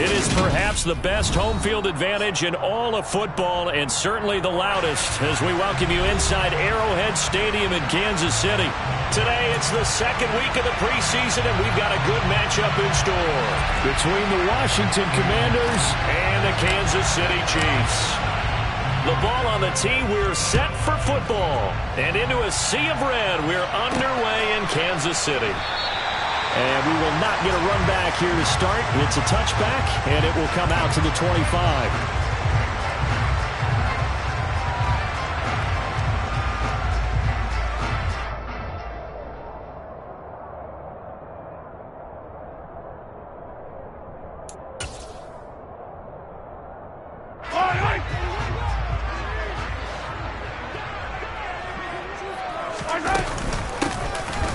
It is perhaps the best home field advantage in all of football and certainly the loudest as we welcome you inside Arrowhead Stadium in Kansas City. Today it's the second week of the preseason and we've got a good matchup in store between the Washington Commanders and the Kansas City Chiefs. The ball on the tee, we're set for football. And into a sea of red, we're underway in Kansas City. And we will not get a run back here to start. It's a touchback, and it will come out to the 25.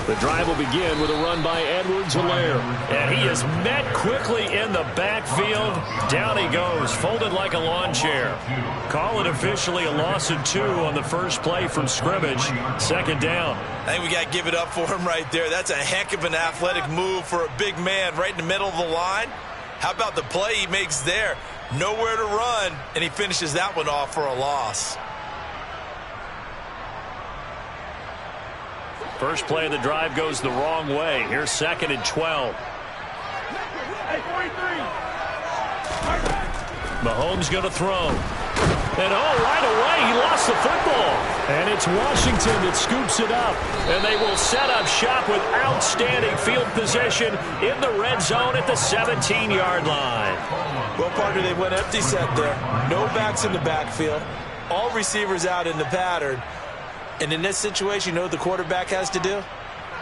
The drive will begin with a run by Edwards-Helaire. And he is met quickly in the backfield. Down he goes, folded like a lawn chair. Call it officially a loss of 2 on the first play from scrimmage. Second down. I think we got to give it up for him right there. That's a heck of an athletic move for a big man right in the middle of the line. How about the play he makes there? Nowhere to run, and he finishes that one off for a loss. First play of the drive goes the wrong way. Here's 2nd and 12. Mahomes going to throw. And right away, he lost the football. And it's Washington that scoops it up. And they will set up shop with outstanding field position in the red zone at the 17-yard line. Well, partner, they went empty set there. No backs in the backfield. All receivers out in the pattern. And in this situation, you know what the quarterback has to do?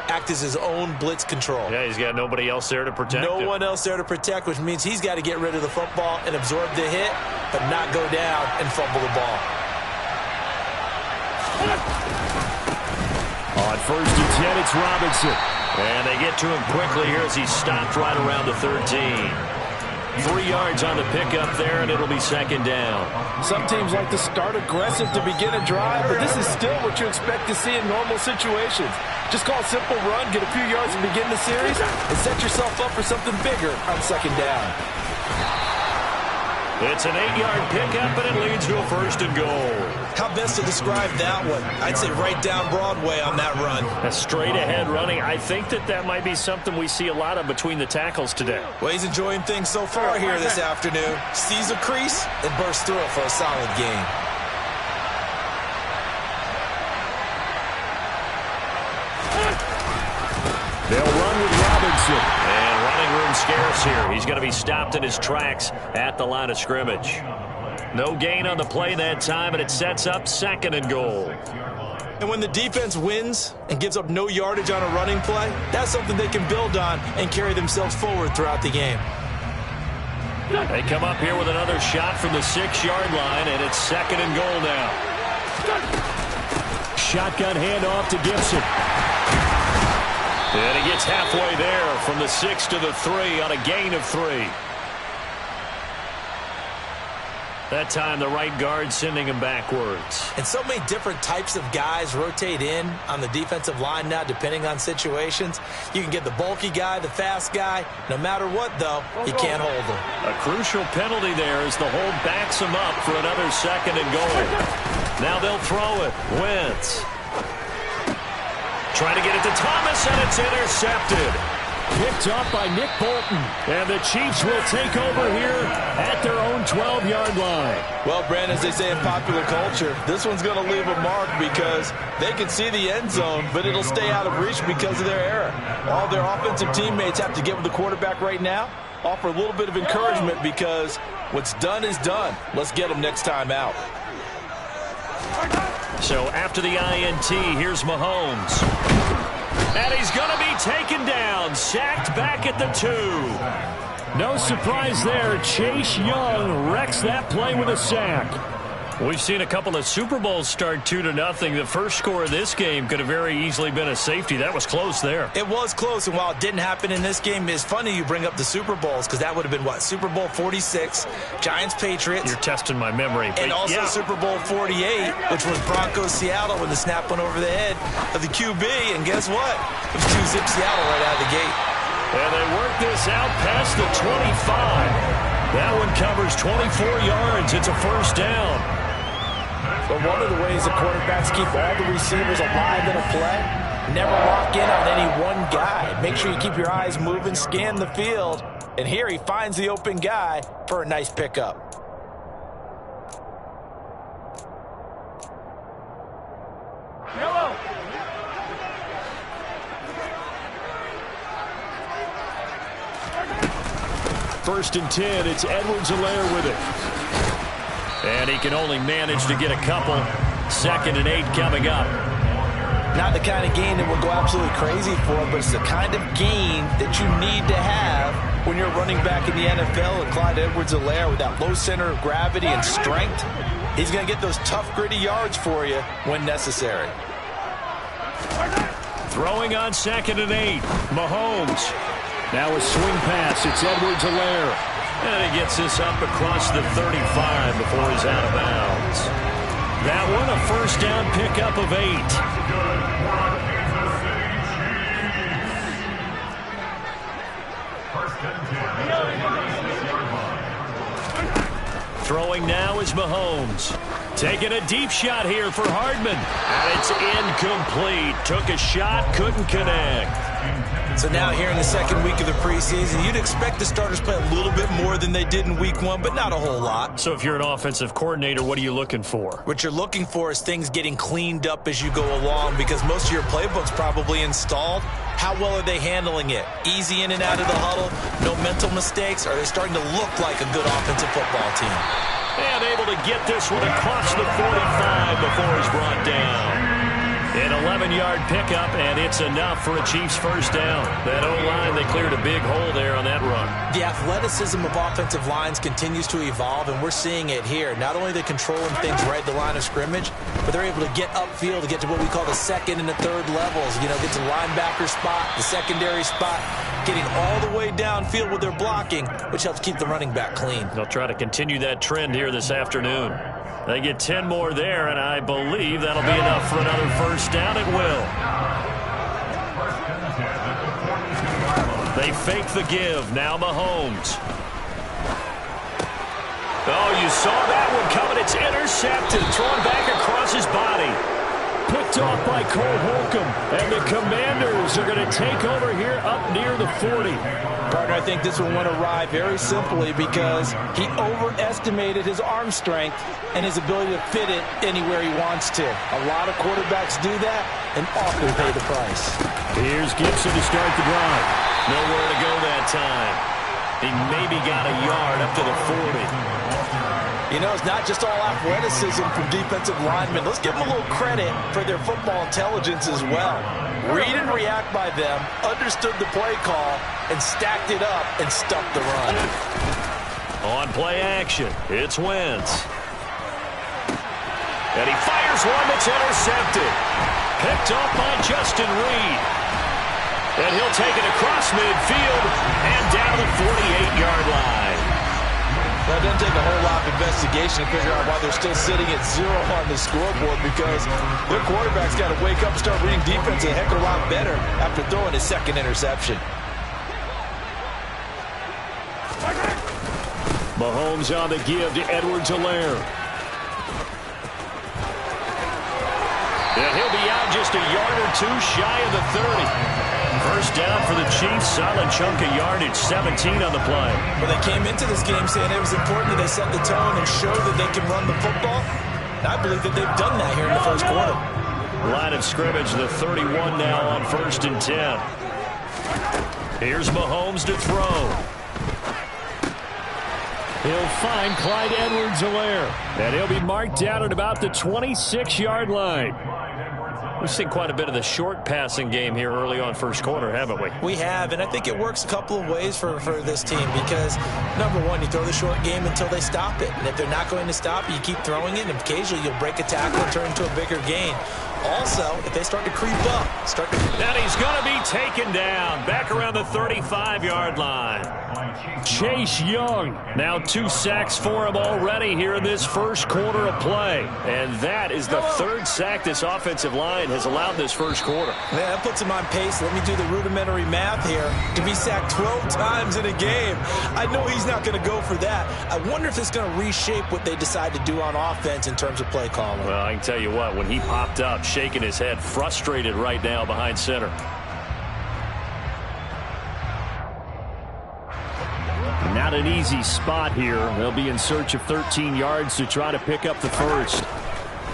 Act as his own blitz control. Yeah, he's got nobody else there to protect him. No one else there to protect, which means he's got to get rid of the football and absorb the hit, but not go down and fumble the ball. On 1st and 10, it's Robinson. And they get to him quickly here as he's stopped right around the 13. 3 yards on the pickup there, and it'll be 2nd down. Some teams like to start aggressive to begin a drive, but this is still what you expect to see in normal situations. Just call a simple run, get a few yards to begin the series, and set yourself up for something bigger on 2nd down. It's an 8-yard pickup, and it leads to a 1st and goal. How best to describe that one? I'd say right down Broadway on that run. A straight-ahead running. I think that might be something we see a lot of between the tackles today. Well, he's enjoying things so far here this afternoon. Sees a crease and bursts through it for a solid gain. They'll run with Robinson. And running room scarce here. He's going to be stopped in his tracks at the line of scrimmage. No gain on the play that time, and it sets up 2nd and goal. And when the defense wins and gives up no yardage on a running play, that's something they can build on and carry themselves forward throughout the game. They come up here with another shot from the 6-yard line, and it's 2nd and goal now. Shotgun handoff to Gibson. And he gets halfway there from the 6 to the 3 on a gain of 3. That time the right guard sending him backwards. And so many different types of guys rotate in on the defensive line now depending on situations. You can get the bulky guy, the fast guy. No matter what, though, you can't hold them. A crucial penalty there as the hold backs him up for another 2nd and goal. Now they'll throw it. Wentz. Trying to get it to Thomas, and it's intercepted. Picked up by Nick Bolton. And the Chiefs will take over here at their own 12-yard line. Well, Brandon, as they say in popular culture, this one's going to leave a mark because they can see the end zone, but it'll stay out of reach because of their error. All their offensive teammates have to get with the quarterback right now, offer a little bit of encouragement because what's done is done. Let's get them next time out. So after the INT, here's Mahomes. And he's going to be taken down, sacked back at the 2. No surprise there. Chase Young wrecks that play with a sack. We've seen a couple of Super Bowls start 2-0. The first score of this game could have very easily been a safety. That was close there. It was close, and while it didn't happen in this game, it's funny you bring up the Super Bowls because that would have been, what, Super Bowl 46, Giants-Patriots. You're testing my memory. And also yeah. Super Bowl 48, which was Broncos-Seattle when the snap went over the head of the QB, and guess what? It was 2-zip Seattle right out of the gate. And they work this out past the 25. That one covers 24 yards. It's a first down. But one of the ways the quarterbacks keep all the receivers alive in a play, never lock in on any one guy. Make sure you keep your eyes moving, scan the field. And here he finds the open guy for a nice pickup. First and 10, it's Edwards-Helaire with it. And he can only manage to get a couple. 2nd and 8 coming up. Not the kind of gain that will go absolutely crazy for him, but it's the kind of gain that you need to have when you're running back in the NFL. And Clyde Edwards-Helaire, with that low center of gravity and strength, he's going to get those tough, gritty yards for you when necessary. Throwing on 2nd and 8, Mahomes. Now a swing pass. It's Edwards-Helaire. And he gets this up across the 35 before he's out of bounds. That one a first down pickup of 8. Throwing now is Mahomes. Taking a deep shot here for Hardman. And it's incomplete. Took a shot, couldn't connect. So now here in the 2nd week of the preseason, you'd expect the starters play a little bit more than they did in week 1, but not a whole lot. So if you're an offensive coordinator, what are you looking for? What you're looking for is things getting cleaned up as you go along, because most of your playbook's probably installed. How well are they handling it? Easy in and out of the huddle, no mental mistakes? Are they starting to look like a good offensive football team? And able to get this one across the 45 before he's brought down. An 11-yard pickup, and it's enough for a Chiefs first down. That O-line, they cleared a big hole there on that run. The athleticism of offensive lines continues to evolve, and we're seeing it here. Not only are they controlling things right at the line of scrimmage, but they're able to get upfield to get to what we call the 2nd and the 3rd levels. You know, get to the linebacker spot, the secondary spot, getting all the way downfield with their blocking, which helps keep the running back clean. They'll try to continue that trend here this afternoon. They get 10 more there, and I believe that'll be enough for another first down. It will. They fake the give. Now Mahomes. Oh, you saw that one coming. It's intercepted. Thrown back across his body. Picked off by Cole Holcomb. And the Commanders are going to take over here up near the 40. Partner, I think this one went awry very simply because he overestimated his arm strength and his ability to fit it anywhere he wants to. A lot of quarterbacks do that and often pay the price. Here's Gibson to start the drive. Nowhere to go that time. He maybe got a yard up to the 40. You know, it's not just all athleticism from defensive linemen. Let's give them a little credit for their football intelligence as well. Read and react by them, understood the play call, and stacked it up and stuffed the run. On play action, it's Wentz. And he fires one that's intercepted. Picked off by Justin Reed. And he'll take it across midfield and down the 48-yard line. That doesn't take a whole lot of investigation to figure out why they're still sitting at 0 on the scoreboard, because their quarterback's got to wake up and start reading defense a heck of a lot better after throwing his 2nd interception. Mahomes on the give to Edwards-Helaire. And he'll be out just a yard or two shy of the 30. First down for the Chiefs. Solid chunk of yardage. 17 on the play. Well, they came into this game saying it was important that they set the tone and show that they can run the football. And I believe that they've done that here in the first quarter. Line of scrimmage, the 31 now on 1st and 10. Here's Mahomes to throw. He'll find Clyde Edwards-Helaire. And he'll be marked down at about the 26-yard line. We've seen quite a bit of the short passing game here early on first quarter, haven't we? We have, and I think it works a couple of ways for this team because, number one, you throw the short game until they stop it. And if they're not going to stop it, you keep throwing it, and occasionally you'll break a tackle and turn into a bigger gain. Also, if they start to creep up, and he's going to be taken down back around the 35-yard line. Chase Young, now 2 sacks for him already here in this first quarter of play. And that is the 3rd sack this offensive line has allowed this first quarter. Yeah, that puts him on pace. Let me do the rudimentary math here. To be sacked 12 times in a game, I know he's not going to go for that. I wonder if it's going to reshape what they decide to do on offense in terms of play calling. Well, I can tell you what, when he popped up, shaking his head, frustrated right now behind center. Not an easy spot here. They'll be in search of 13 yards to try to pick up the first.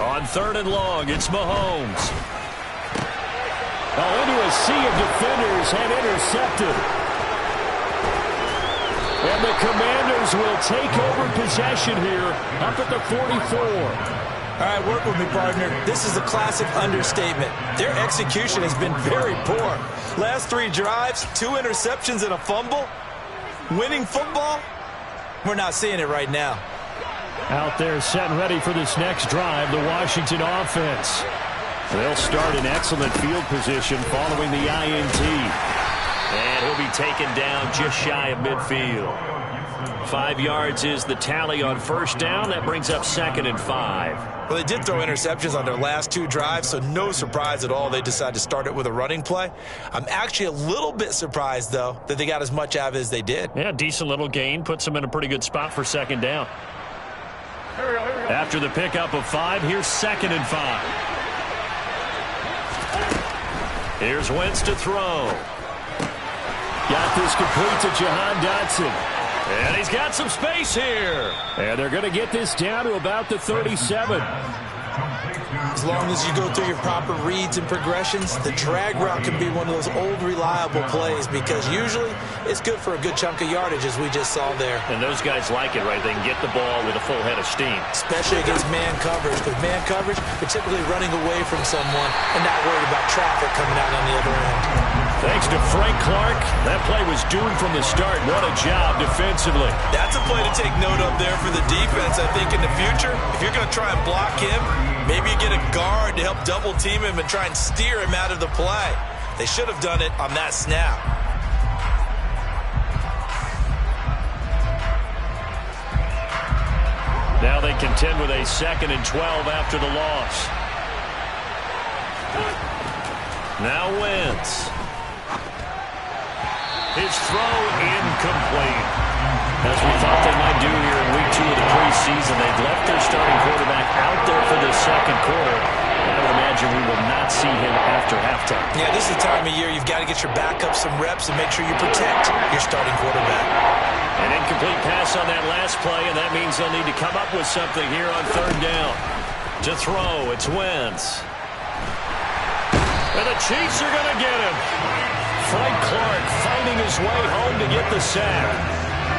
On 3rd and long, it's Mahomes. Oh, into a sea of defenders and intercepted. And the Commanders will take over possession here up at the 44. All right, work with me, partner. This is a classic understatement. Their execution has been very poor. Last 3 drives, 2 interceptions and a fumble. Winning football? We're not seeing it right now. Out there set and ready for this next drive, the Washington offense. They'll start in excellent field position following the INT. And he'll be taken down just shy of midfield. 5 yards is the tally on first down. That brings up 2nd and 5. Well, they did throw interceptions on their last 2 drives, so no surprise at all they decided to start it with a running play. I'm actually a little bit surprised, though, that they got as much out of it as they did. Yeah, decent little gain. Puts them in a pretty good spot for 2nd down. Here we go. After the pickup of 5, here's 2nd and 5. Here's Wentz to throw. Got this complete to Jahan Dotson. And he's got some space here. And they're going to get this down to about the 37. As long as you go through your proper reads and progressions, the drag route can be one of those old reliable plays because usually it's good for a good chunk of yardage, as we just saw there. And those guys like it, right? They can get the ball with a full head of steam. Especially against man coverage, because man coverage, they're typically running away from someone and not worried about traffic coming out on the other end. Thanks to Frank Clark, that play was doomed from the start. What a job defensively. That's a play to take note of there for the defense, I think, in the future. If you're going to try and block him, maybe you get a guard to help double team him and try and steer him out of the play. They should have done it on that snap. Now they contend with a 2nd and 12 after the loss. Now Wentz. His throw incomplete. As we thought they might do here in week 2 of the preseason, they've left their starting quarterback out there for the 2nd quarter. I would imagine we will not see him after halftime. Yeah, this is the time of year you've got to get your backup some reps and make sure you protect your starting quarterback. An incomplete pass on that last play, and that means they'll need to come up with something here on 3rd down. To throw, it's Wentz. And the Chiefs are going to get him. Frank Clark fighting his way home to get the sack.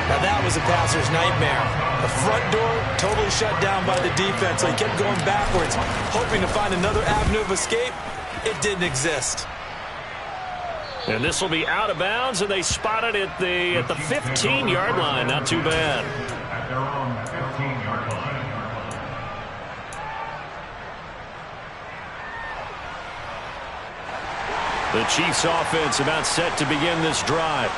Now that was a passer's nightmare. The front door totally shut down by the defense, so he kept going backwards, hoping to find another avenue of escape. It didn't exist. And this will be out of bounds, and they spot it at the 15-yard line. Not too bad. The Chiefs offense about set to begin this drive.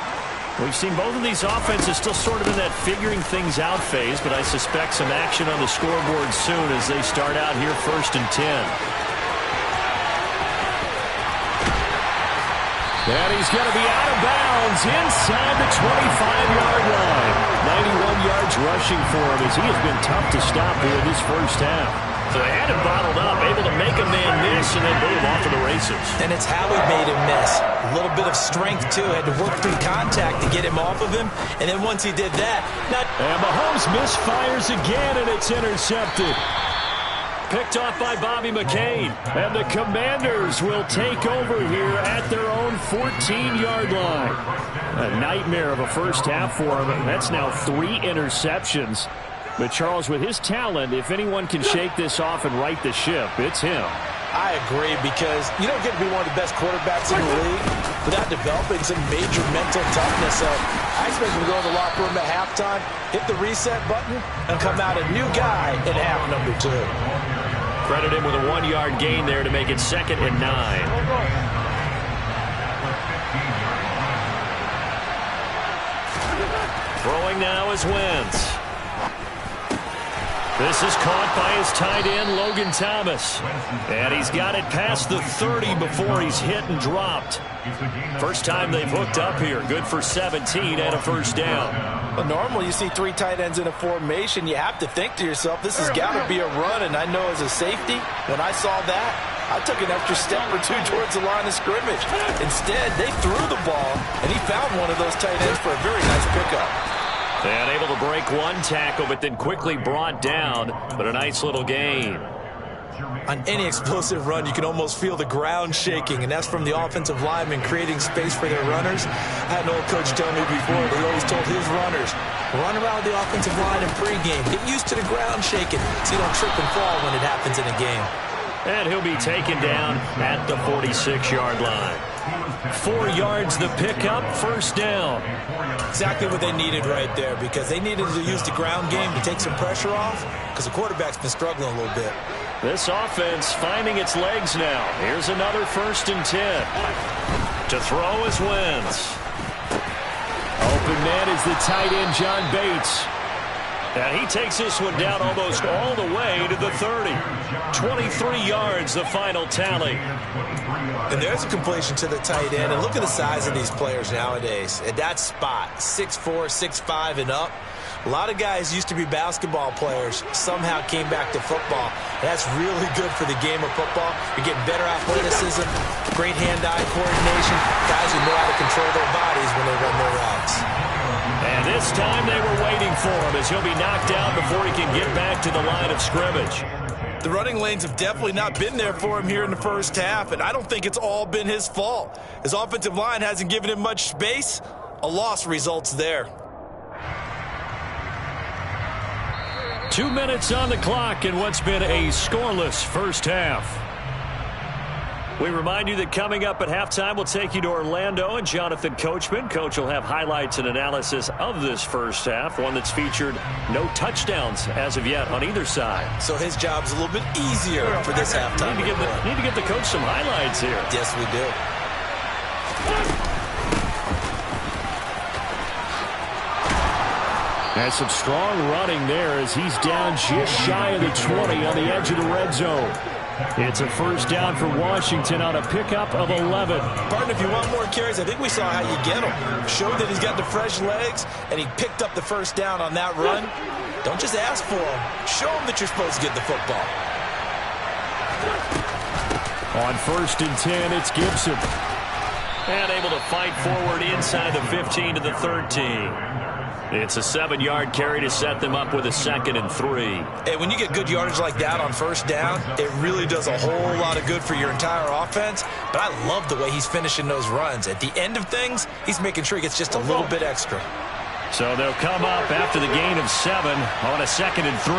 We've seen both of these offenses still sort of in that figuring things out phase, but I suspect some action on the scoreboard soon as they start out here 1st and 10. And he's going to be out of bounds inside the 25-yard line. 91 yards rushing for him as he has been tough to stop here this first half. So they had him bottled up, able to make a man miss, and then boom, off to the races. And it's how he made him miss. A little bit of strength, too. Had to work through contact to get him off of him. And then once he did that... And Mahomes misfires again, and it's intercepted. Picked off by Bobby McCain. And the Commanders will take over here at their own 14-yard line. A nightmare of a first half for him. That's now 3 interceptions. But Charles, with his talent, if anyone can shake this off and right the ship, it's him. I agree, because you don't get to be one of the best quarterbacks in the league without developing some major mental toughness. So I expect him to go in the locker room at halftime, hit the reset button, and come out a new guy in half number 2. Credit him with a 1-yard gain there to make it 2nd and 9. Throwing now is Wentz. This is caught by his tight end, Logan Thomas. And he's got it past the 30 before he's hit and dropped. First time they've hooked up here. Good for 17 and a first down. Well, normally you see three tight ends in a formation. You have to think to yourself, this has got to be a run. And I know as a safety, when I saw that, I took an extra step or two towards the line of scrimmage. Instead, they threw the ball, and he found one of those tight ends for a very nice pickup. And able to break one tackle, but then quickly brought down. But a nice little gain. On any explosive run, you can almost feel the ground shaking, and that's from the offensive linemen creating space for their runners. I had an old coach tell me before that he always told his runners, run around the offensive line in pregame. Get used to the ground shaking so you don't trip and fall when it happens in a game. And he'll be taken down at the 46-yard line. 4 yards the pickup, first down. Exactly what they needed right there, because they needed to use the ground game to take some pressure off, because the quarterback's been struggling a little bit. This offense finding its legs now. Here's another 1st and 10. To throw is Wentz. Open man is the tight end, John Bates. And he takes this one down almost all the way to the 30. 23 yards, the final tally. And there's a completion to the tight end. And look at the size of these players nowadays. At that spot, 6'4", 6'5", and up. A lot of guys used to be basketball players, somehow came back to football. That's really good for the game of football. You're getting better athleticism, great hand-eye coordination, guys who know how to control their bodies when they run their routes. And this time they were waiting for him as he'll be knocked down before he can get back to the line of scrimmage. The running lanes have definitely not been there for him here in the first half, and I don't think it's all been his fault. His offensive line hasn't given him much space. A loss results there. 2 minutes on the clock in what's been a scoreless first half. We remind you that coming up at halftime, we'll take you to Orlando and Jonathan Coachman. Coach will have highlights and analysis of this first half, one that's featured no touchdowns as of yet on either side. So his job's a little bit easier for this halftime. Need to give the coach some highlights here. Yes, we do. Has some strong running there as he's down just shy of the 20 on the edge of the red zone. It's a first down for Washington on a pickup of 11. Partner, if you want more carries, I think we saw how you get him. Showed that he's got the fresh legs, and he picked up the first down on that run. Don't just ask for him. Show him that you're supposed to get the football. On 1st and 10, it's Gibson. And able to fight forward inside the 15 to the 13. It's a 7-yard carry to set them up with a 2nd and 3. Hey, when you get good yardage like that on first down, it really does a whole lot of good for your entire offense. But I love the way he's finishing those runs. At the end of things, he's making sure he gets just a little bit extra. So they'll come up after the gain of 7 on a 2nd and 3.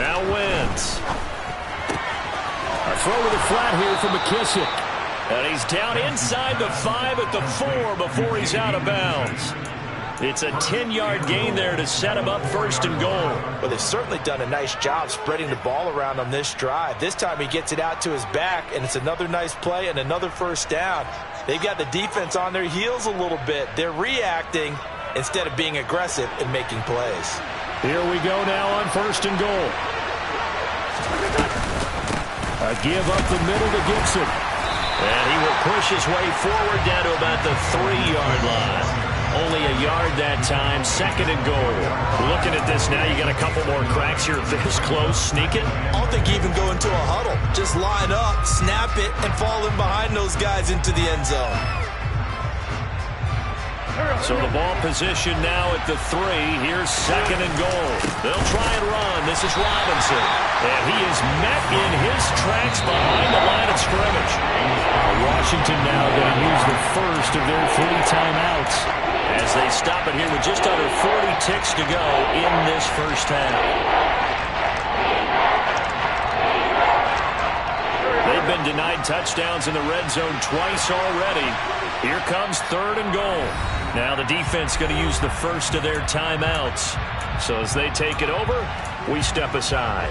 Now Wentz. A throw to the flat here for McKissick. And he's down inside the 5 at the 4 before he's out of bounds. It's a 10-yard gain there to set him up 1st and goal. Well, they've certainly done a nice job spreading the ball around on this drive. This time he gets it out to his back, and it's another nice play and another first down. They've got the defense on their heels a little bit. They're reacting instead of being aggressive and making plays. Here we go now on 1st and goal. A give up the middle to Gibson. And he will push his way forward down to about the 3-yard line. Only a yard that time, 2nd and goal. Looking at this now, you got a couple more cracks here this close. Sneak it. I don't think you even go into a huddle. Just line up, snap it, and fall in behind those guys into the end zone. So the ball position now at the 3. Here's 2nd and goal. They'll try and run. This is Robinson. And he is met in his tracks behind the line of scrimmage. Washington now going to use the first of their 3 timeouts as they stop it here with just under 40 ticks to go in this first half. They've been denied touchdowns in the red zone twice already. Here comes 3rd and goal. Now the defense going to use the first of their timeouts. So as they take it over, we step aside.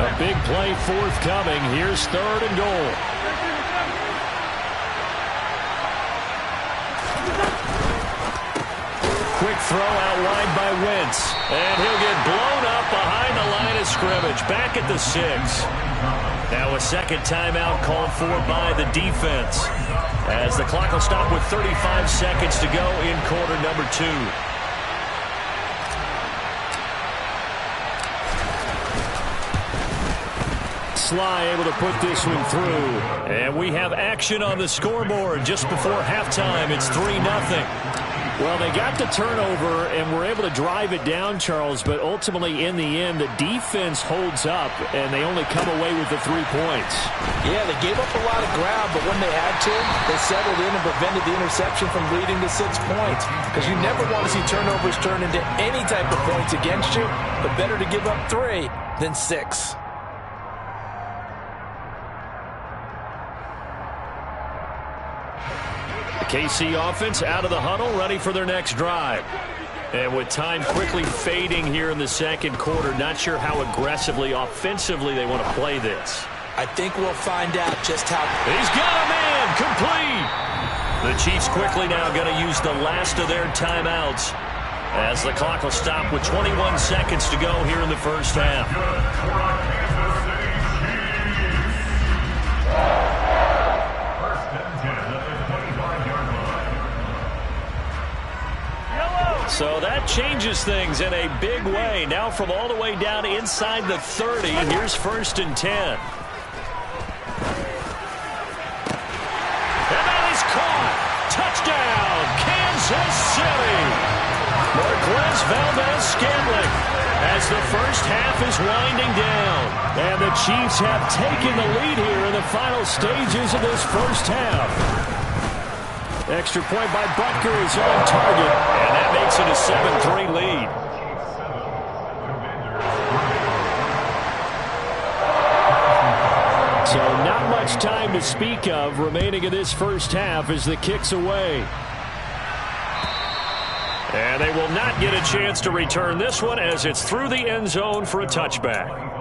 A big play forthcoming. Here's 3rd and goal. Quick throw out wide by Wentz. And he'll get blown up behind the line of scrimmage. Back at the 6. Now a second timeout called for by the defense, as the clock will stop with 35 seconds to go in quarter number 2. Sly able to put this one through. And we have action on the scoreboard just before halftime. It's 3-0. Well, they got the turnover and were able to drive it down, Charles, but ultimately in the end, the defense holds up, and they only come away with the 3 points. Yeah, they gave up a lot of ground, but when they had to, they settled in and prevented the interception from leading to 6 points. Because you never want to see turnovers turn into any type of points against you, but better to give up 3 than 6. KC offense out of the huddle, ready for their next drive. And with time quickly fading here in the second quarter, not sure how aggressively, offensively they want to play this. I think we'll find out just how. He's got a man, complete. The Chiefs quickly now going to use the last of their timeouts, as the clock will stop with 21 seconds to go here in the first half. So that changes things in a big way. Now from all the way down inside the 30, here's 1st and 10. And that is caught. Touchdown, Kansas City. Marquez Valdez-Scantling as the first half is winding down. And the Chiefs have taken the lead here in the final stages of this first half. Extra point by Butker is on target, and that makes it a 7-3 lead. So not much time to speak of remaining in this first half as the kick's away. And they will not get a chance to return this one as it's through the end zone for a touchback.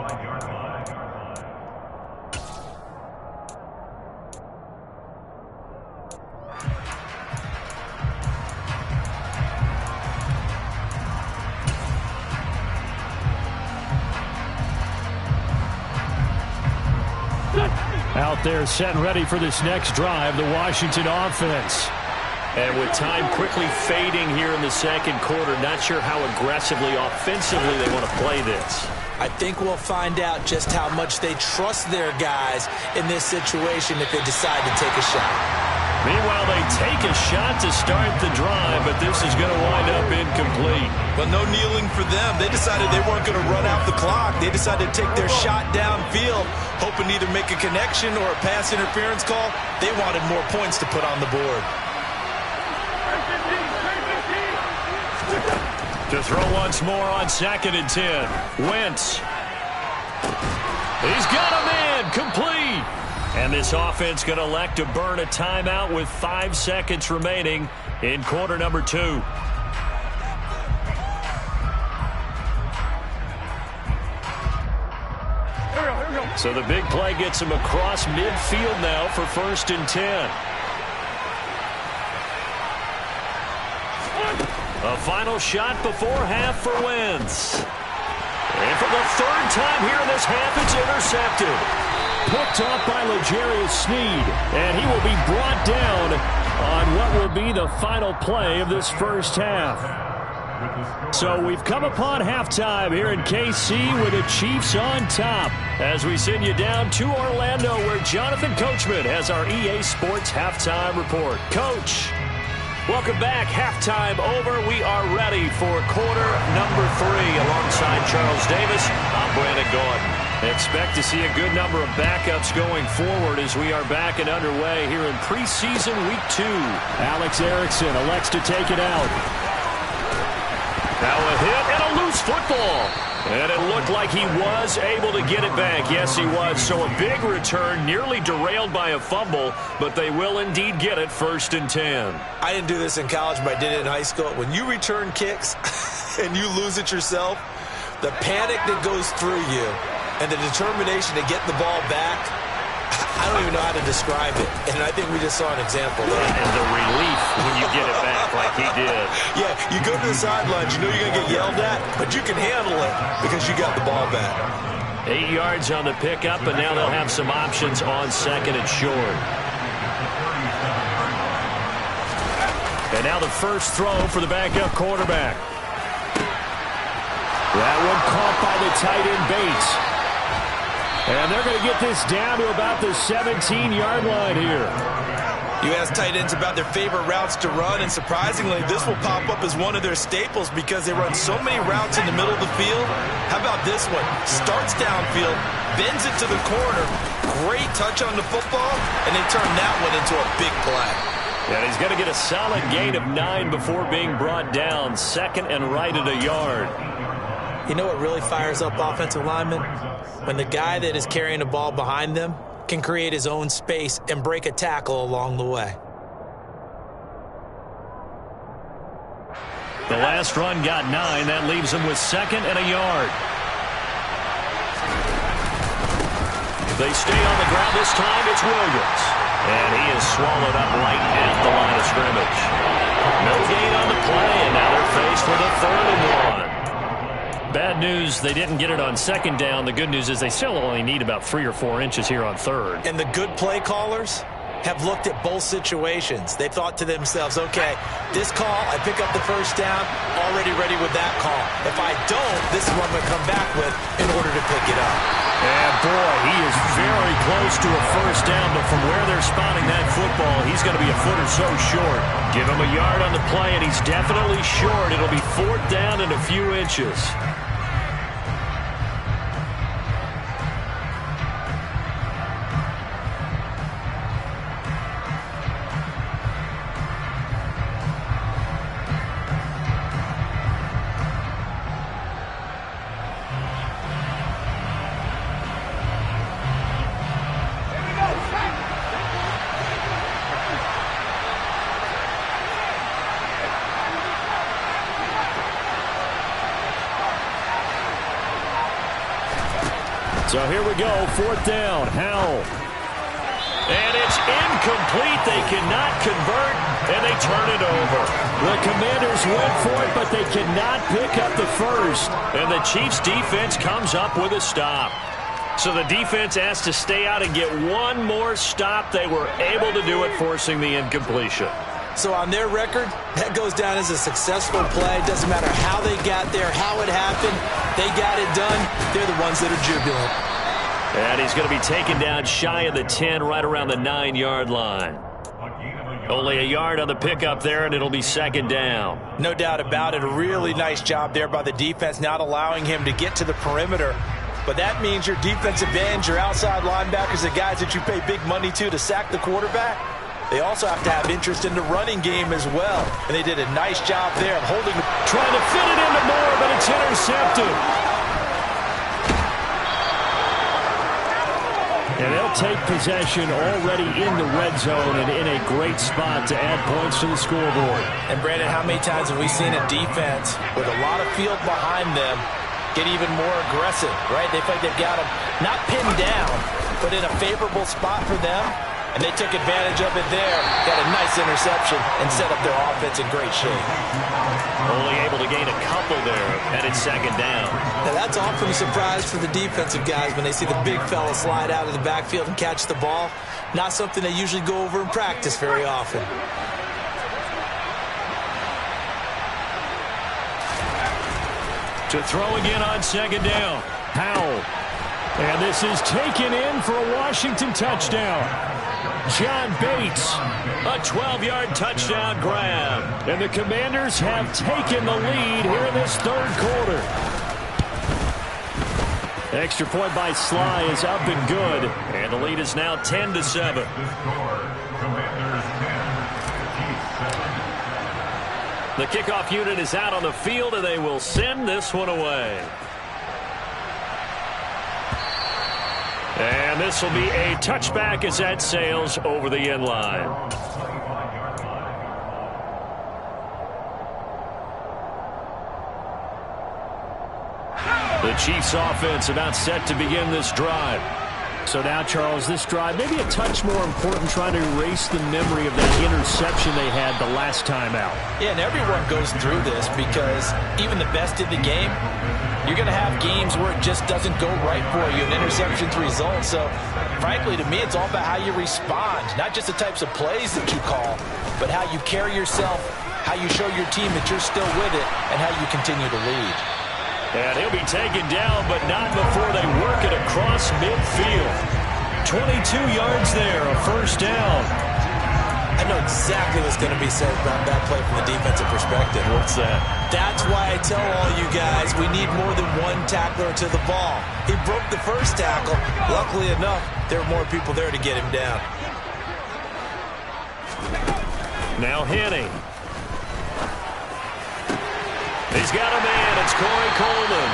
Out there set and ready for this next drive, the Washington offense. And with time quickly fading here in the second quarter, not sure how aggressively, offensively they want to play this. I think we'll find out just how much they trust their guys in this situation if they decide to take a shot. Meanwhile, they take a shot to start the drive, but this is going to wind up incomplete. Well, no kneeling for them. They decided they weren't going to run out the clock. They decided to take their shot downfield, hoping to either make a connection or a pass interference call. They wanted more points to put on the board. To throw once more on 2nd and 10. Wentz. He's got a man, complete. And this offense going to elect to burn a timeout with 5 seconds remaining in quarter number 2. So the big play gets him across midfield now for 1st and 10. A final shot before half for Wentz. And for the 3rd time here in this half, it's intercepted. Picked off by L'Jarius Sneed, and he will be brought down on what will be the final play of this first half. So we've come upon halftime here in KC with the Chiefs on top as we send you down to Orlando where Jonathan Coachman has our EA Sports halftime report. Coach, welcome back. Halftime over. We are ready for quarter number 3 alongside Charles Davis. I'm Brandon Gordon. Expect to see a good number of backups going forward as we are back and underway here in preseason week 2. Alex Erickson elects to take it out. Now a hit and a loose football. And it looked like he was able to get it back. Yes, he was. So a big return, nearly derailed by a fumble, but they will indeed get it 1st and 10. I didn't do this in college, but I did it in high school. When you return kicks and you lose it yourself, the panic that goes through you and the determination to get the ball back, I don't even know how to describe it. And I think we just saw an example there. And the relief when you get it back like he did. Yeah, you go to the sidelines, you know you're going to get yelled at, but you can handle it because you got the ball back. 8 yards on the pickup, and now they'll have some options on second and short. And now the first throw for the backup quarterback. That one caught by the tight end Bates. And they're going to get this down to about the 17-yard line here. You ask tight ends about their favorite routes to run, and surprisingly, this will pop up as one of their staples because they run so many routes in the middle of the field. How about this one? Starts downfield, bends it to the corner, great touch on the football, and they turn that one into a big play. And he's going to get a solid gain of 9 before being brought down. Second and right at a yard. You know what really fires up offensive linemen? When the guy that is carrying the ball behind them can create his own space and break a tackle along the way. The last run got 9. That leaves him with second and a yard. They stay on the ground this time. It's Williams. And he is swallowed up right at the line of scrimmage. No gain on the play, and now they're faced with a 3rd and 1. Bad news, they didn't get it on second down. The good news is they still only need about 3 or 4 inches here on third. And the good play callers have looked at both situations. They thought to themselves, okay, this call, I pick up the first down, already ready with that call. If I don't, this is what I'm going to come back with in order to pick it up. And boy, he is very close to a first down, but from where they're spotting that football, he's going to be a foot or so short. Give him a yard on the play, and he's definitely short. It'll be 4th down and a few inches. So here we go, 4th down, Howell. And it's incomplete. They cannot convert, and they turn it over. The Commanders went for it, but they cannot pick up the first. And the Chiefs' defense comes up with a stop. So the defense has to stay out and get one more stop. They were able to do it, forcing the incompletion. So on their record, that goes down as a successful play. Doesn't matter how they got there, how it happened. They got it done. They're the ones that are jubilant. And he's going to be taken down shy of the 10, right around the 9-yard line. Only a yard on the pickup there, and it'll be 2nd down. No doubt about it. A really nice job there by the defense, not allowing him to get to the perimeter. But that means your defensive ends, your outside linebackers, the guys that you pay big money to sack the quarterback, they also have to have interest in the running game as well. And they did a nice job there of holding. Trying to fit it into Moore, but it's intercepted. And they'll take possession already in the red zone and in a great spot to add points to the scoreboard. And, Brandon, how many times have we seen a defense with a lot of field behind them get even more aggressive, right? They feel like they've got them not pinned down, but in a favorable spot for them. And they took advantage of it there. Got a nice interception and set up their offense in great shape. Only able to gain a couple there, and it's 2nd down. Now that's often a surprise for the defensive guys when they see the big fella slide out of the backfield and catch the ball. Not something they usually go over in practice very often. To throw again on 2nd down, Howell. And this is taken in for a Washington touchdown. John Bates, a 12-yard touchdown grab. And the Commanders have taken the lead here in this 3rd quarter. Extra point by Sly is up and good. And the lead is now 10-7. The kickoff unit is out on the field, and they will send this one away. And this will be a touchback as that sails over the end line. The Chiefs offense about set to begin this drive. So now, Charles, this drive maybe a touch more important, trying to erase the memory of that interception they had the last time out. Yeah, and everyone goes through this because even the best in the game, you're going to have games where it just doesn't go right for you, and interceptions result. So, frankly, to me, it's all about how you respond, not just the types of plays that you call, but how you carry yourself, how you show your team that you're still with it, and how you continue to lead. And he'll be taken down, but not before they work it across midfield. 22 yards there, a first down. I know exactly what's going to be said about that play from the defensive perspective. What's that? That's why I tell all you guys we need more than one tackler to the ball. He broke the first tackle. Luckily enough, there were more people there to get him down. Now Henning. He's got a man. It's Corey Coleman.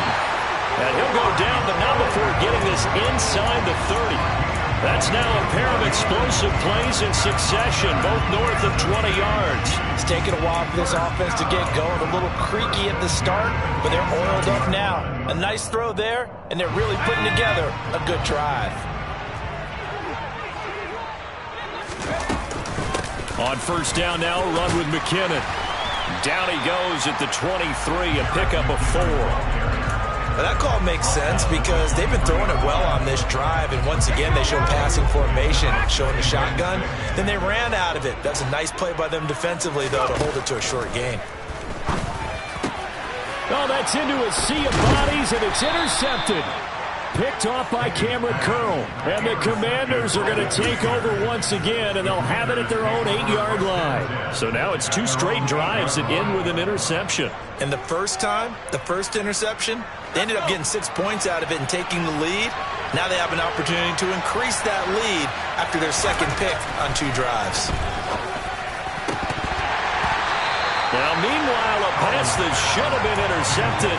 And he'll go down, but not before getting this inside the 30. That's now a pair of explosive plays in succession, both north of 20 yards. It's taken a while for this offense to get going. A little creaky at the start, but they're oiled up now. A nice throw there, and they're really putting together a good drive. On first down now, run with McKinnon. Down he goes at the 23, a pickup of 4. Well, that call makes sense because they've been throwing it well on this drive, and once again they show passing formation, showing the shotgun. Then they ran out of it. That's a nice play by them defensively, though, to hold it to a short gain. Oh, that's into a sea of bodies, and it's intercepted. Picked off by Cameron Curl. And the Commanders are going to take over once again, and they'll have it at their own 8-yard line. So now it's 2 straight drives that end with an interception. And the first time, the first interception, they ended up getting 6 points out of it and taking the lead. Now they have an opportunity to increase that lead after their second pick on 2 drives. Now, meanwhile, a pass that should have been intercepted,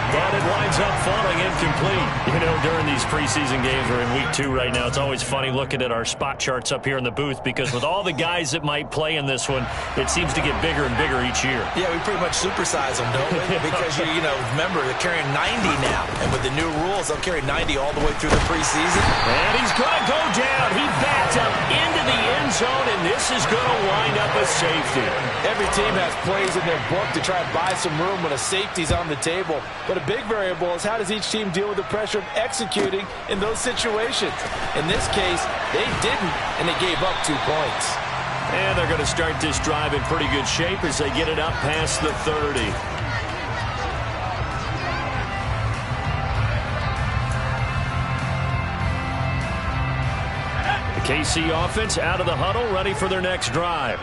but it winds up falling incomplete. You know, during these preseason games, we're in week 2 right now, it's always funny looking at our spot charts up here in the booth because with all the guys that might play in this one, it seems to get bigger and bigger each year. Yeah, we pretty much supersize them, don't we? Because, you know, remember, they're carrying 90 now. And with the new rules, they'll carry 90 all the way through the preseason. And he's going to go down. He bats up into the end zone, and this is going to wind up a safety. Every team has plays in their book to try and buy some room when a safety's on the table. But a big variable is how does each team deal with the pressure of executing in those situations. In this case, they didn't, and they gave up 2 points. And they're going to start this drive in pretty good shape as they get it up past the 30. The KC offense out of the huddle, ready for their next drive.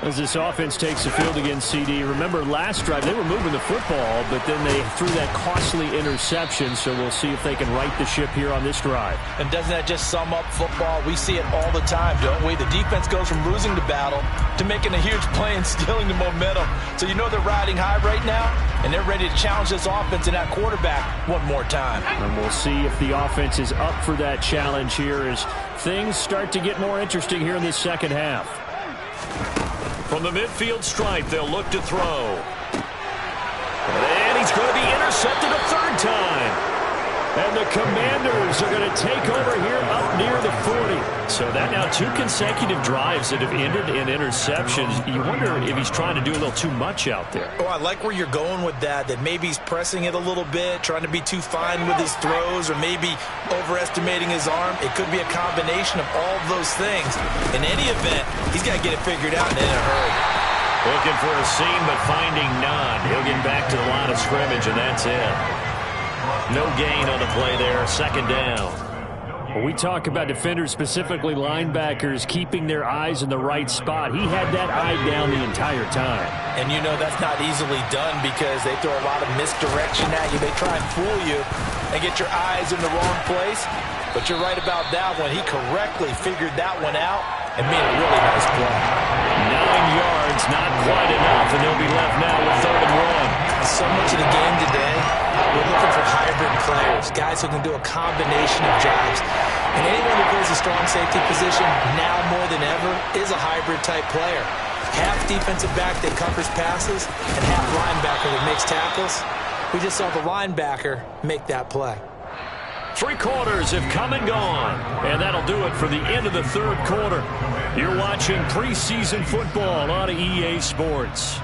As this offense takes the field against CD, remember last drive they were moving the football, but then they threw that costly interception, so we'll see if they can right the ship here on this drive. And doesn't that just sum up football? We see it all the time, don't we? The defense goes from losing the battle to making a huge play and stealing the momentum. So you know they're riding high right now, and they're ready to challenge this offense and that quarterback one more time. And we'll see if the offense is up for that challenge here as things start to get more interesting here in this second half. From the midfield stripe, they'll look to throw. And he's going to be intercepted a 3rd time. And the Commanders are going to take over here up near the 40. So that now 2 consecutive drives that have ended in interceptions. You wonder if he's trying to do a little too much out there. Oh, I like where you're going with that maybe he's pressing it a little bit, trying to be too fine with his throws, or maybe overestimating his arm. It could be a combination of all of those things. In any event, he's got to get it figured out and in a hurry. Looking for a seam, but finding none. He'll get back to the line of scrimmage, and that's it. No gain on the play there, 2nd down. When we talk about defenders, specifically linebackers, keeping their eyes in the right spot, he had that eye down the entire time. And you know that's not easily done because they throw a lot of misdirection at you. They try and fool you and get your eyes in the wrong place. But you're right about that one. He correctly figured that one out and made a really nice play. 9 yards, not quite enough, and they'll be left now with 3rd and 1. So much of the game today, we're looking for hybrid players, guys who can do a combination of jobs. And anyone who plays a strong safety position now more than ever is a hybrid type player. Half defensive back that covers passes and half linebacker that makes tackles. We just saw the linebacker make that play. 3 quarters have come and gone, and that'll do it for the end of the 3rd quarter. You're watching preseason football on EA Sports.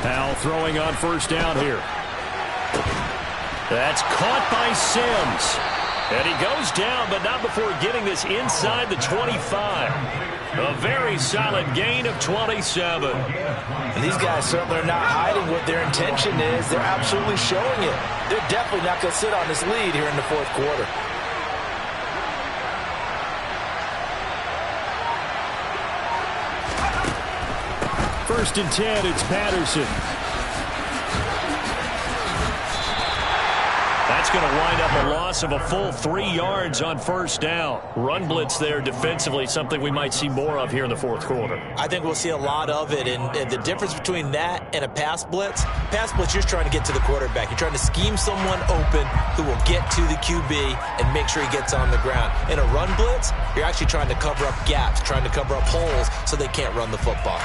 Powell throwing on 1st down here. That's caught by Sims. And he goes down, but not before getting this inside the 25. A very solid gain of 27. And these guys certainly are not hiding what their intention is. They're absolutely showing it. They're definitely not going to sit on this lead here in the 4th quarter. First and 10, it's Patterson. That's going to wind up a loss of a full 3 yards on 1st down. Run blitz there defensively, something we might see more of here in the 4th quarter. I think we'll see a lot of it, and the difference between that and a pass blitz, you're just trying to get to the quarterback. You're trying to scheme someone open who will get to the QB and make sure he gets on the ground. In a run blitz, you're actually trying to cover up gaps, trying to cover up holes so they can't run the football.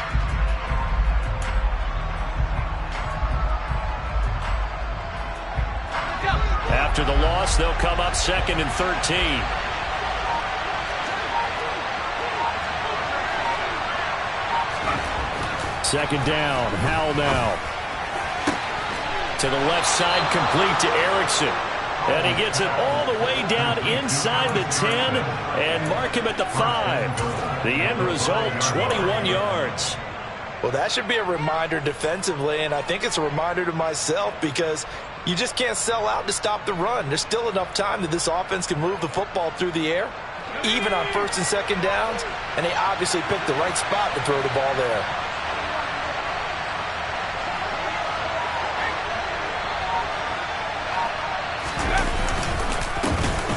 After the loss, they'll come up 2nd and 13. Second down, Howell now. To the left side, complete to Erickson. And he gets it all the way down inside the 10 and mark him at the 5. The end result, 21 yards. Well, that should be a reminder defensively, and I think it's a reminder to myself because you just can't sell out to stop the run. There's still enough time that this offense can move the football through the air, even on 1st and 2nd downs, and they obviously picked the right spot to throw the ball there.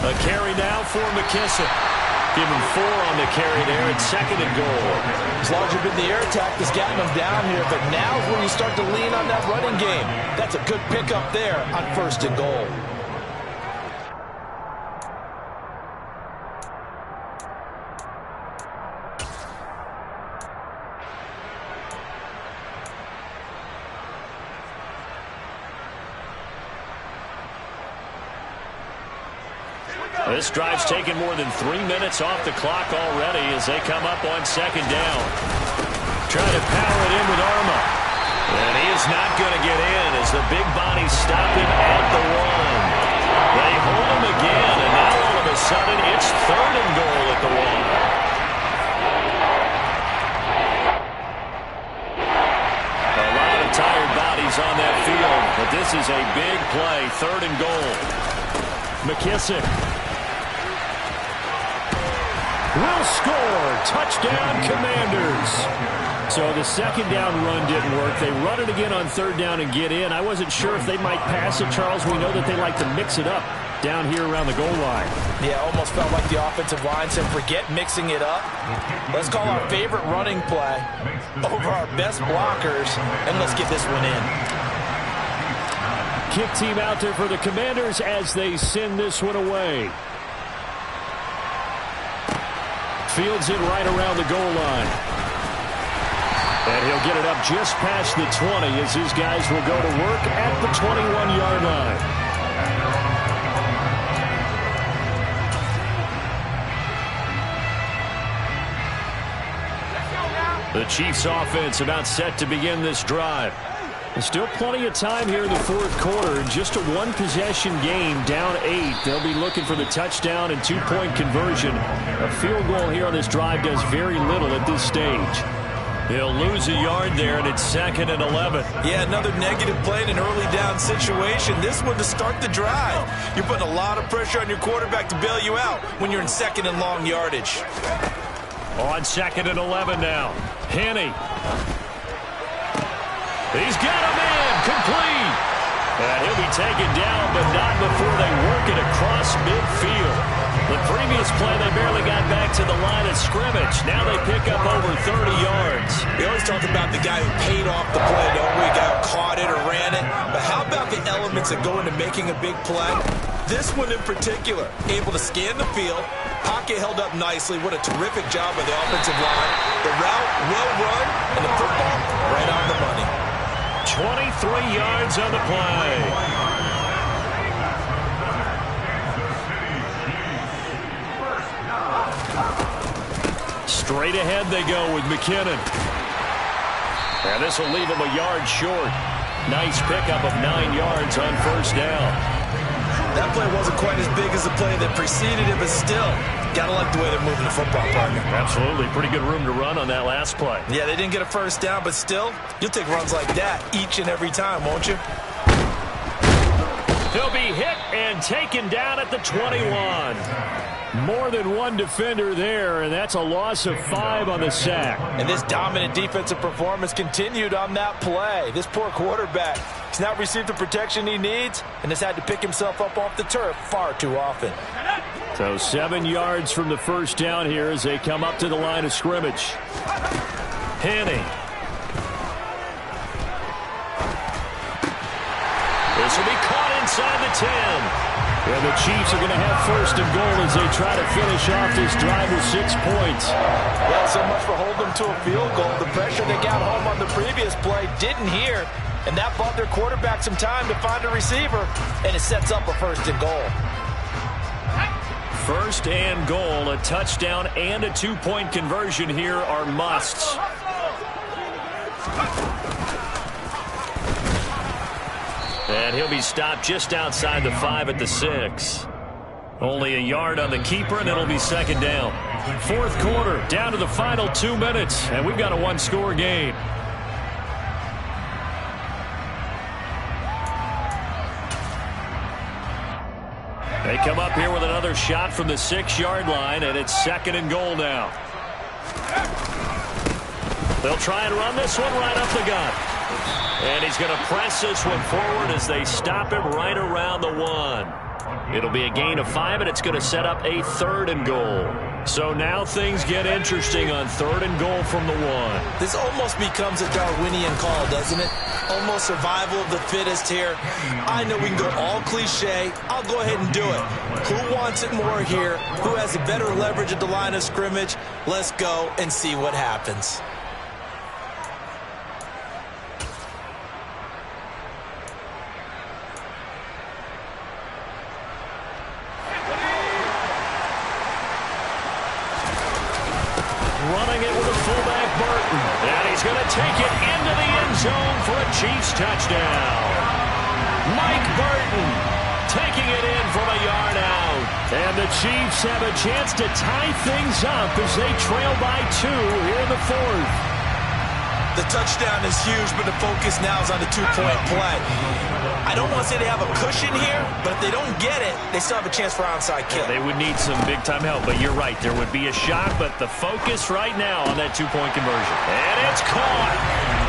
A carry now for McKissick. Give him 4 on the carry there at 2nd and goal. As long as you've been the air attack that's gotten them down here, but now is when you start to lean on that running game. That's a good pickup there on 1st and goal. This drive's taken more than 3 minutes off the clock already as they come up on 2nd down. Trying to power it in with Arma. And he is not going to get in as the big bodies stop him at the 1. They hold him again, and now all of a sudden it's 3rd and goal at the 1. A lot of tired bodies on that field, but this is a big play, 3rd and goal. McKissick will score. Touchdown, Commanders. So the 2nd down run didn't work. They run it again on 3rd down and get in. I wasn't sure if they might pass it, Charles. We know that they like to mix it up down here around the goal line. Yeah, almost felt like the offensive line said, forget mixing it up. Let's call our favorite running play over our best blockers, and let's get this one in. Kick team out there for the Commanders as they send this one away. Fields it right around the goal line. And he'll get it up just past the 20 as his guys will go to work at the 21-yard line. The Chiefs offense about set to begin this drive. There's still plenty of time here in the 4th quarter. Just a 1-possession game, down 8. They'll be looking for the touchdown and 2-point conversion. A field goal here on this drive does very little at this stage. He'll lose a yard there, and it's 2nd and 11. Yeah, another negative play in an early down situation. This one to start the drive. You're putting a lot of pressure on your quarterback to bail you out when you're in 2nd and long yardage. On 2nd and 11 now. Henne. He's got a man complete. And he'll be taken down, but not before they work it across midfield. The previous play, they barely got back to the line of scrimmage. Now they pick up over 30 yards. We always talk about the guy who paid off the play, don't we? The guy who caught it or ran it. But how about the elements that go into making a big play? This one in particular, able to scan the field, pocket held up nicely. What a terrific job by the offensive line. The route, well run, and the football right on the money. 23 yards on the play. Straight ahead they go with McKinnon. And this will leave him a yard short. Nice pickup of 9 yards on first down. That play wasn't quite as big as the play that preceded it, but still, gotta like the way they're moving the football, partner. Absolutely. Pretty good room to run on that last play. Yeah, they didn't get a first down, but still, you'll take runs like that each and every time, won't you? He'll be hit and taken down at the 21. More than one defender there, and that's a loss of 5 on the sack. And this dominant defensive performance continued on that play. This poor quarterback has not received the protection he needs and has had to pick himself up off the turf far too often. So 7 yards from the first down here as they come up to the line of scrimmage. Henne. This will be caught inside the 10. And the Chiefs are going to have first and goal as they try to finish off this drive with 6 points. Well, so much for holding them to a field goal. The pressure they got home on the previous play didn't hear, and that bought their quarterback some time to find a receiver, and it sets up a first and goal. First and goal, a touchdown and a 2-point conversion here are musts. And he'll be stopped just outside the 5 at the 6. Only a yard on the keeper, and it'll be 2nd down. 4th quarter, down to the final 2 minutes, and we've got a 1-score game. They come up here with another shot from the 6-yard line, and it's 2nd and goal now. They'll try and run this one right up the gut. And he's going to press this one forward as they stop him right around the 1. It'll be a gain of 5, and it's going to set up a 3rd and goal. So now things get interesting on 3rd and goal from the 1. This almost becomes a Darwinian call, doesn't it? Almost survival of the fittest here. I know we can go all cliche. I'll go ahead and do it. Who wants it more here? Who has a better leverage at the line of scrimmage? Let's go and see what happens. Running it with a fullback, Burton. And he's going to take it into the end zone for a Chiefs touchdown. Mike Burton taking it in from a yard out. And the Chiefs have a chance to tie things up as they trail by 2 here in the 4th. The touchdown is huge, but the focus now is on the 2-point play. I don't want to say they have a cushion here, but if they don't get it, they still have a chance for onside kick. They would need some big-time help, but you're right. There would be a shot, but the focus right now on that 2-point conversion. And it's caught.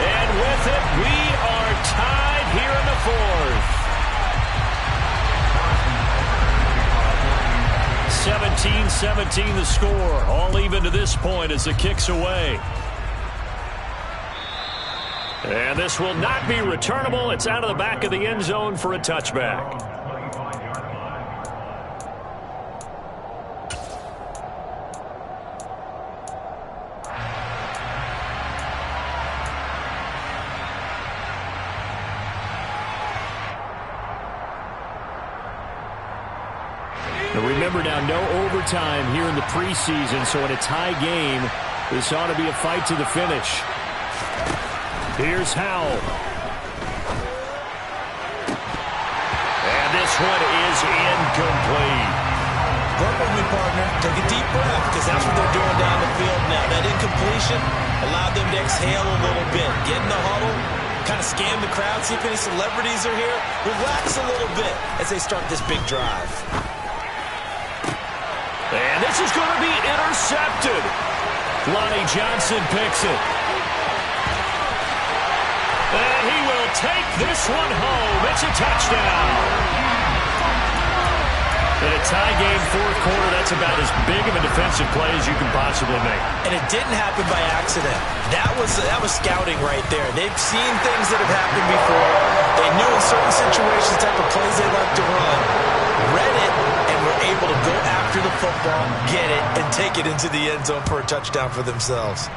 And with it, we are tied here in the 4th. 17-17 the score. All even to this point as the kick's away. And this will not be returnable. It's out of the back of the end zone for a touchback. Now remember now, no overtime here in the preseason, so in a tie game, this ought to be a fight to the finish. Here's Howell. And this one is incomplete. Work with me, partner. Take a deep breath, because that's what they're doing down the field now. That incompletion allowed them to exhale a little bit. Get in the huddle, kind of scan the crowd, see if any celebrities are here. Relax a little bit as they start this big drive. And this is going to be intercepted. Lonnie Johnson picks it. And he will take this one home. It's a touchdown. In a tie game, fourth quarter, that's about as big of a defensive play as you can possibly make. And it didn't happen by accident. That was scouting right there. They've seen things that have happened before. They knew in certain situations the type of plays they like to run. Read it, and were able to go after the football, get it, and take it into the end zone for a touchdown for themselves.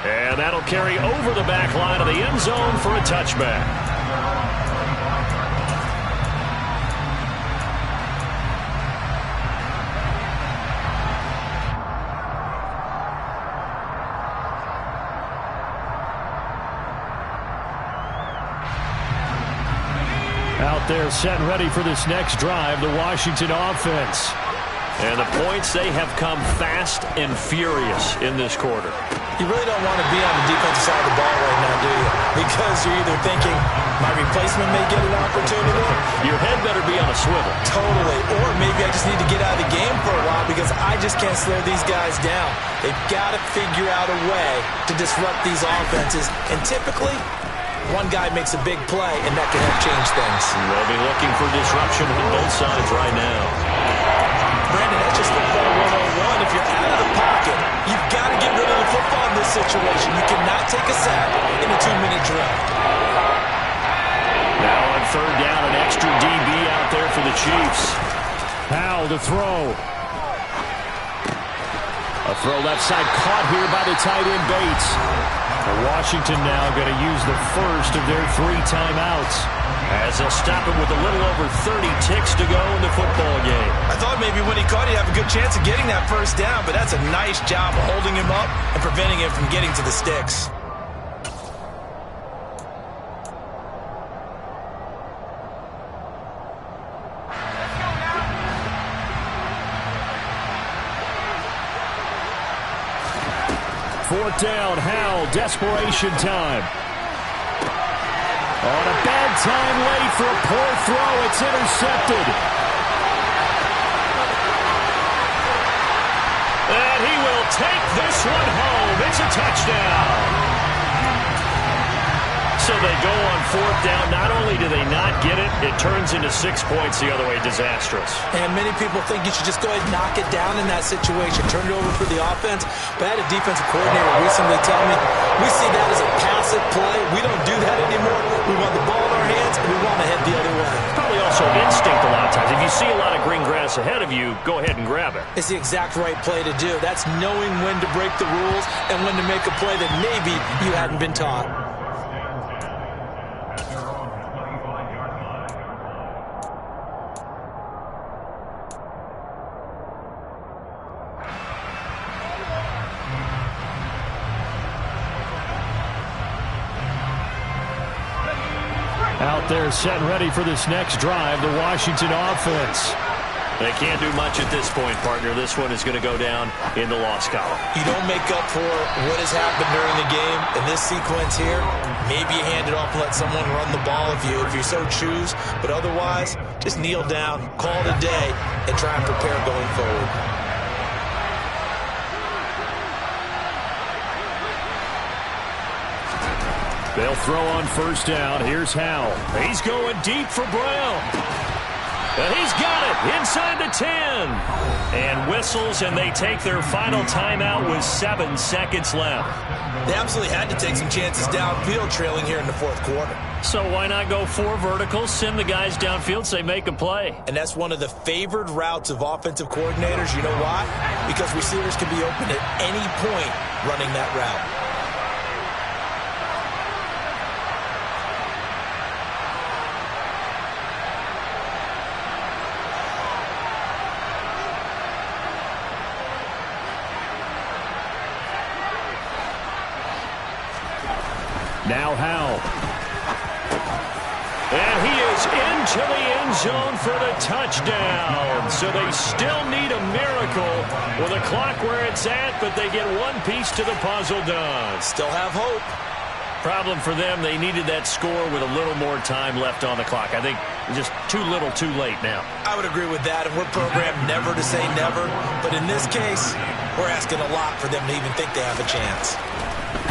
And that'll carry over the back line of the end zone for a touchback. Out there set and ready for this next drive, the Washington offense. And the points, they have come fast and furious in this quarter. You really don't want to be on the defensive side of the ball right now, do you? Because you're either thinking, my replacement may get an opportunity. Your head better be on a swivel. Totally. Or maybe I just need to get out of the game for a while because I just can't slow these guys down. They've got to figure out a way to disrupt these offenses. And typically, one guy makes a big play, and that can help change things. They'll be looking for disruption on both sides right now. Brandon, that's just football 101. If you're out of the pocket, you've got to get rid of the football in this situation. You cannot take a sack in a 2-minute drill. Now on third down, an extra DB out there for the Chiefs. Powell to throw. A throw left side caught here by the tight end Bates. And Washington now going to use the first of their 3 timeouts. As they'll stop him with a little over 30 ticks to go in the football game. I thought maybe when he caught, he'd have a good chance of getting that first down, but that's a nice job of holding him up and preventing him from getting to the sticks. Fourth down, Howell, desperation time. On a bad time late for a poor throw, it's intercepted. And he will take this one home. It's a touchdown. So they go on fourth down. Not only do they not get it, it turns into 6 points the other way. Disastrous. And many people think you should just go ahead and knock it down in that situation. Turn it over for the offense. But I had a defensive coordinator recently tell me, we see that as a passive play. We don't do that anymore. We want the ball in our hands, and we want to head the other way. Probably also instinct a lot of times. If you see a lot of green grass ahead of you, go ahead and grab it. It's the exact right play to do. That's knowing when to break the rules and when to make a play that maybe you hadn't been taught. Out there set and ready for this next drive, the Washington offense. They can't do much at this point, partner. This one is going to go down in the loss column. You don't make up for what has happened during the game. In this sequence here, maybe you hand it off and let someone run the ball if you so choose. But otherwise, just kneel down, call it a day, and try and prepare going forward. They'll throw on first down. Here's Howell. He's going deep for Brown. And he's got it inside the 10. And whistles, and they take their final timeout with 7 seconds left. They absolutely had to take some chances downfield trailing here in the fourth quarter. So why not go 4 verticals, send the guys downfield, say make a play. And that's one of the favored routes of offensive coordinators. You know why? Because receivers can be open at any point running that route. Now Howell. And he is into to the end zone for the touchdown. So they still need a miracle with the clock where it's at, but they get one piece to the puzzle done. Still have hope. Problem for them, they needed that score with a little more time left on the clock. I think just too little too late now. I would agree with that, and we're programmed never to say never. But in this case, we're asking a lot for them to even think they have a chance.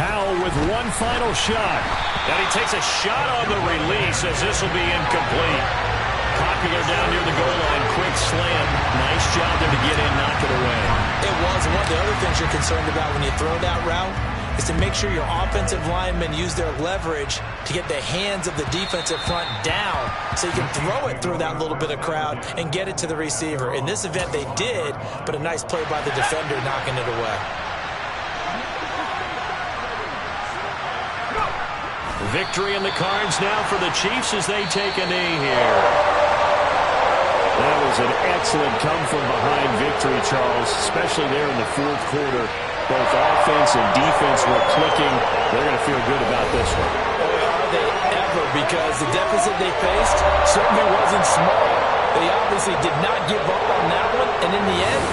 Howell with one final shot. And he takes a shot on the release as this will be incomplete. Popular down near the goal line. Quick slant. Nice job there to get in, knock it away. It was. One of the other things you're concerned about when you throw that route is to make sure your offensive linemen use their leverage to get the hands of the defensive front down so you can throw it through that little bit of crowd and get it to the receiver. In this event, they did, but a nice play by the defender knocking it away. Victory in the cards now for the Chiefs as they take a knee here. That was an excellent come-from-behind victory, Charles, especially there in the fourth quarter. Both offense and defense were clicking. They're going to feel good about this one. Boy, are they ever, because the deficit they faced certainly wasn't small. They obviously did not give up on that one, and in the end,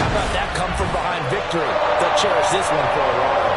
how about that come-from-behind victory? They'll cherish this one for a while.